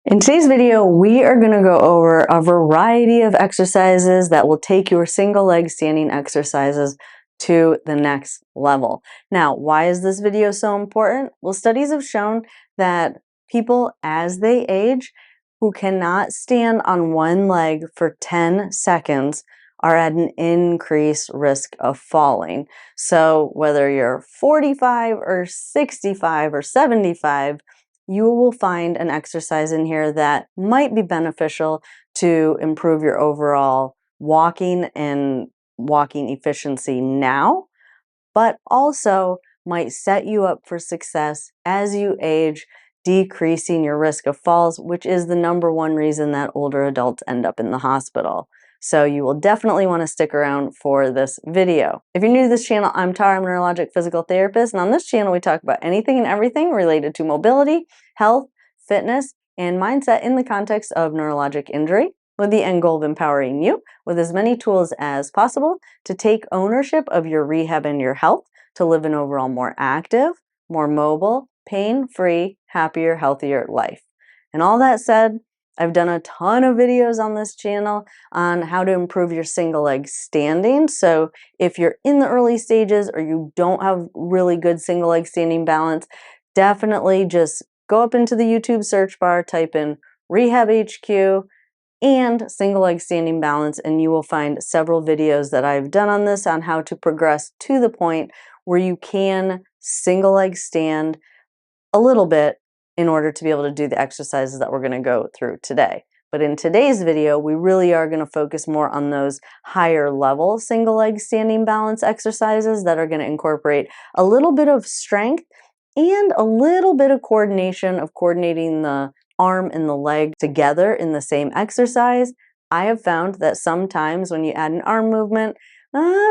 In today's video, we are going to go over a variety of exercises that will take your single leg standing exercises to the next level. Now, why is this video so important? Well, studies have shown that people as they age who cannot stand on one leg for 10 seconds are at an increased risk of falling. So whether you're 45 or 65 or 75, you will find an exercise in here that might be beneficial to improve your overall walking and walking efficiency now, but also might set you up for success as you age, decreasing your risk of falls, which is the #1 reason that older adults end up in the hospital. So you will definitely want to stick around for this video. If you're new to this channel, I'm Tara, I'm a neurologic physical therapist, and on this channel we talk about anything and everything related to mobility, health, fitness, and mindset in the context of neurologic injury, with the end goal of empowering you with as many tools as possible to take ownership of your rehab and your health, to live an overall more active, more mobile, pain-free, happier, healthier life. And all that said, I've done a ton of videos on this channel on how to improve your single leg standing. So if you're in the early stages or you don't have really good single leg standing balance, definitely just go up into the YouTube search bar, type in Rehab HQ and single leg standing balance, and you will find several videos that I've done on this on how to progress to the point where you can single leg stand a little bit in order to be able to do the exercises that we're going to go through today. But in today's video, we really are going to focus more on those higher level single leg standing balance exercises that are going to incorporate a little bit of strength and a little bit of coordination of coordinating the arm and the leg together in the same exercise. I have found that sometimes when you add an arm movement,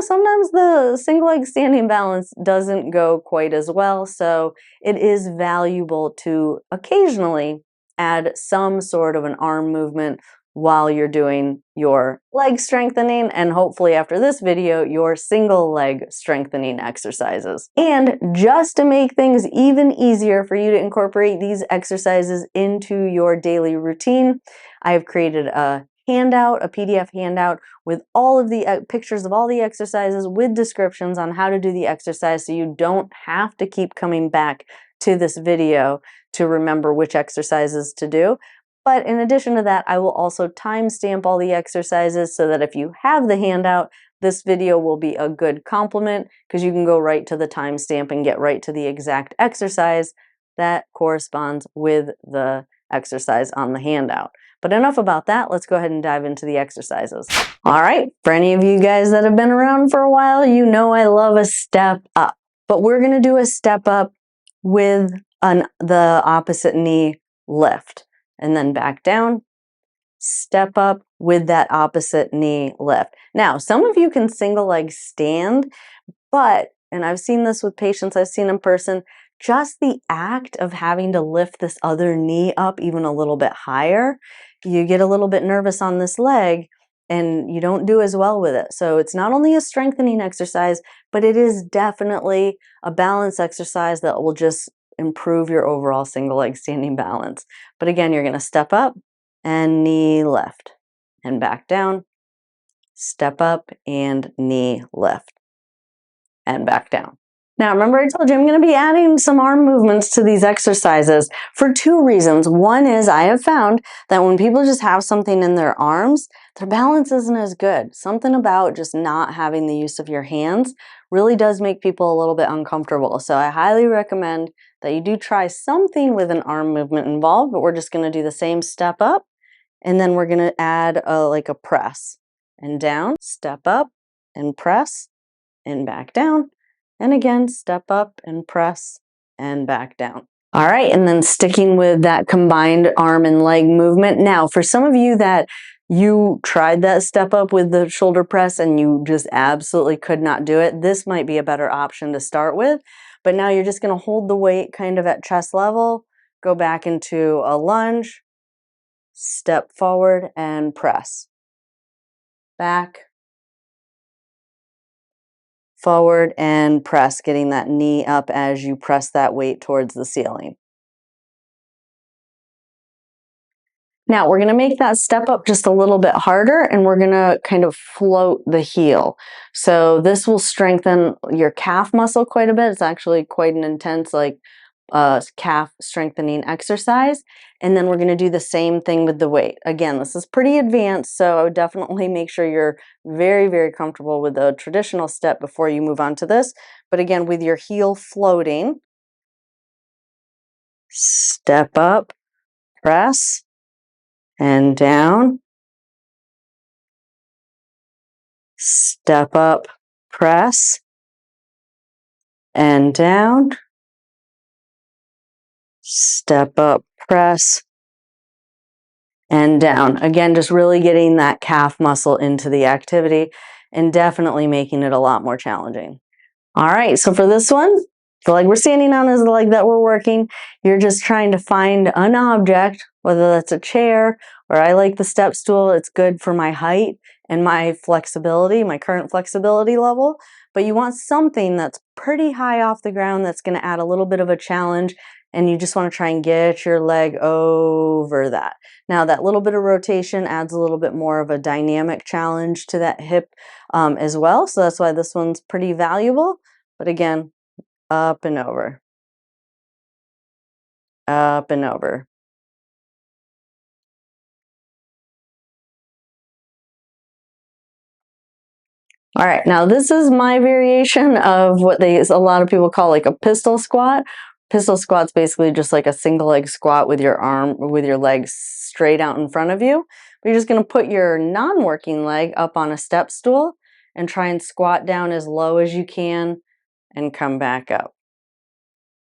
sometimes the single leg standing balance doesn't go quite as well. So it is valuable to occasionally add some sort of an arm movement while you're doing your leg strengthening, and hopefully after this video, your single leg strengthening exercises. And just to make things even easier for you to incorporate these exercises into your daily routine, I have created a handout, a PDF handout with all of the pictures of all the exercises with descriptions on how to do the exercise, so you don't have to keep coming back to this video to remember which exercises to do. But in addition to that, I will also timestamp all the exercises so that if you have the handout, this video will be a good complement, because you can go right to the timestamp and get right to the exact exercise that corresponds with the exercise on the handout. But enough about that, let's go ahead and dive into the exercises. All right, for any of you guys that have been around for a while, you know I love a step up. But we're going to do a step up with the opposite knee lift, and then back down, step up with that opposite knee lift. Now, some of you can single leg stand, but, and I've seen this with patients, I've seen in person, just the act of having to lift this other knee up even a little bit higher, you get a little bit nervous on this leg and you don't do as well with it. So it's not only a strengthening exercise, but it is definitely a balance exercise that will just improve your overall single leg standing balance. But again, you're going to step up and knee lift, and back down, step up and knee lift, and back down. Now, remember I told you I'm going to be adding some arm movements to these exercises for two reasons. One is I have found that when people just have something in their arms, their balance isn't as good. Something about just not having the use of your hands really does make people a little bit uncomfortable. So I highly recommend that you do try something with an arm movement involved, but we're just going to do the same step up, and then we're going to add like a press and down, step up and press and back down. And again, step up and press and back down. All right, and then sticking with that combined arm and leg movement. Now, for some of you that you tried that step up with the shoulder press and you just absolutely could not do it, this might be a better option to start with. But now you're just going to hold the weight kind of at chest level, go back into a lunge, step forward and press. Back, forward and press, getting that knee up as you press that weight towards the ceiling. Now we're going to make that step up just a little bit harder, and we're going to kind of float the heel. So this will strengthen your calf muscle quite a bit. It's actually quite an intense calf strengthening exercise. And then we're going to do the same thing with the weight. Again, this is pretty advanced, so I would definitely make sure you're very, very comfortable with the traditional step before you move on to this. But again, with your heel floating, step up, press, and down, step up, press, and down, step up, press, and down. Again, just really getting that calf muscle into the activity and definitely making it a lot more challenging. All right, so for this one, the leg we're standing on is the leg that we're working. You're just trying to find an object, whether that's a chair, or I like the step stool. It's good for my height and my flexibility, my current flexibility level. But you want something that's pretty high off the ground that's going to add a little bit of a challenge, and you just want to try and get your leg over that. Now, that little bit of rotation adds a little bit more of a dynamic challenge to that hip as well. So that's why this one's pretty valuable. But again, up and over, up and over. All right, now this is my variation of what a lot of people call like a pistol squat. Pistol squat's basically just like a single leg squat with your legs straight out in front of you. But you're just going to put your non-working leg up on a step stool and try and squat down as low as you can and come back up.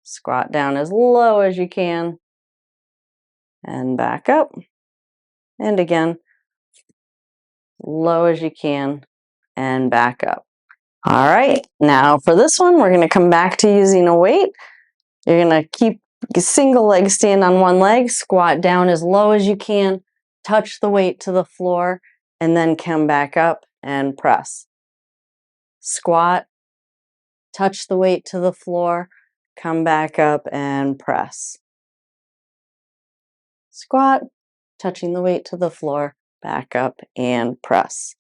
Squat down as low as you can and back up. And again, low as you can and back up. All right, now for this one, we're going to come back to using a weight. You're going to keep a single leg stand on one leg, squat down as low as you can, touch the weight to the floor, and then come back up and press. Squat, touch the weight to the floor, come back up and press. Squat, touching the weight to the floor, back up and press.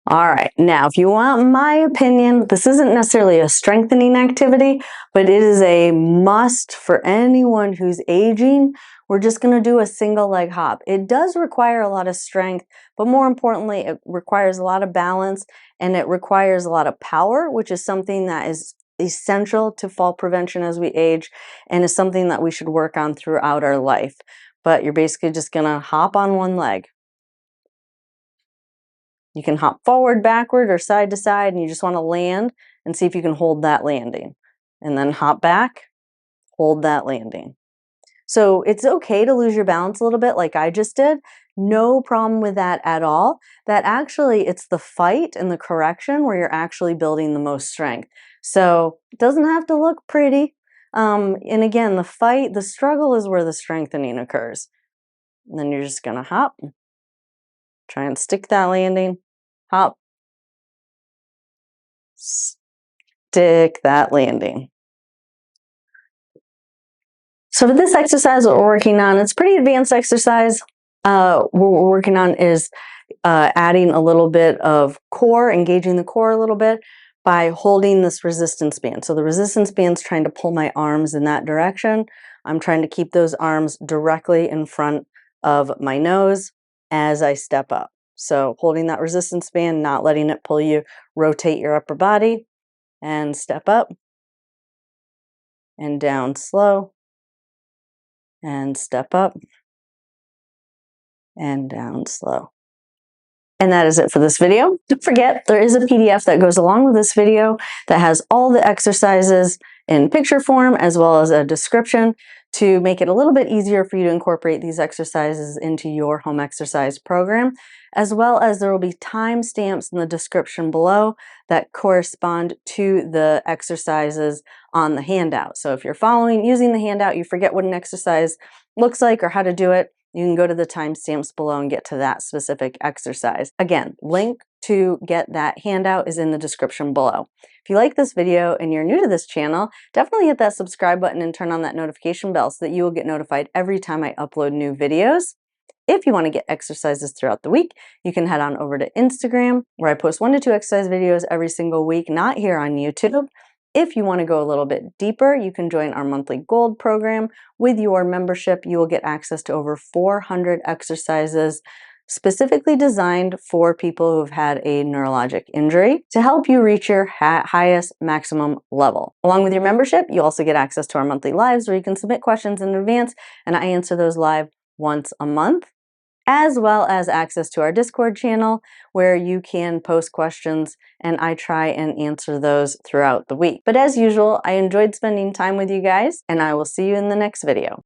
All right, now if you want my opinion, this isn't necessarily a strengthening activity, but it is a must for anyone who's aging. We're just going to do a single leg hop. It does require a lot of strength, but more importantly, it requires a lot of balance and it requires a lot of power, which is something that is essential to fall prevention as we age and is something that we should work on throughout our life. But you're basically just going to hop on one leg. You can hop forward, backward, or side to side, and you just want to land and see if you can hold that landing. And then hop back, hold that landing. So it's okay to lose your balance a little bit like I just did. No problem with that at all. That actually, it's the fight and the correction where you're actually building the most strength. So it doesn't have to look pretty. And again, the struggle is where the strengthening occurs. And then you're just going to hop, try and stick that landing. Hop, stick that landing. So for this exercise, what we're working on, it's a pretty advanced exercise. What we're working on is adding a little bit of core, engaging the core a little bit by holding this resistance band. So the resistance band's trying to pull my arms in that direction. I'm trying to keep those arms directly in front of my nose as I step up. So holding that resistance band, not letting it pull you, rotate your upper body and step up and down slow and step up and down slow. And that is it for this video. Don't forget, there is a PDF that goes along with this video that has all the exercises in picture form as well as a description to make it a little bit easier for you to incorporate these exercises into your home exercise program, as well as there will be timestamps in the description below that correspond to the exercises on the handout. So if you're using the handout, you forget what an exercise looks like or how to do it, you can go to the timestamps below and get to that specific exercise. Again, link to get that handout is in the description below. If you like this video and you're new to this channel, definitely hit that subscribe button and turn on that notification bell so that you will get notified every time I upload new videos. If you want to get exercises throughout the week, you can head on over to Instagram, where I post 1 to 2 exercise videos every single week, not here on YouTube. If you want to go a little bit deeper, you can join our monthly gold program. With your membership, you will get access to over 400 exercises specifically designed for people who have had a neurologic injury to help you reach your highest maximum level. Along with your membership, you also get access to our monthly lives where you can submit questions in advance and I answer those live once a month, as well as access to our Discord channel where you can post questions and I try and answer those throughout the week. But as usual, I enjoyed spending time with you guys and I will see you in the next video.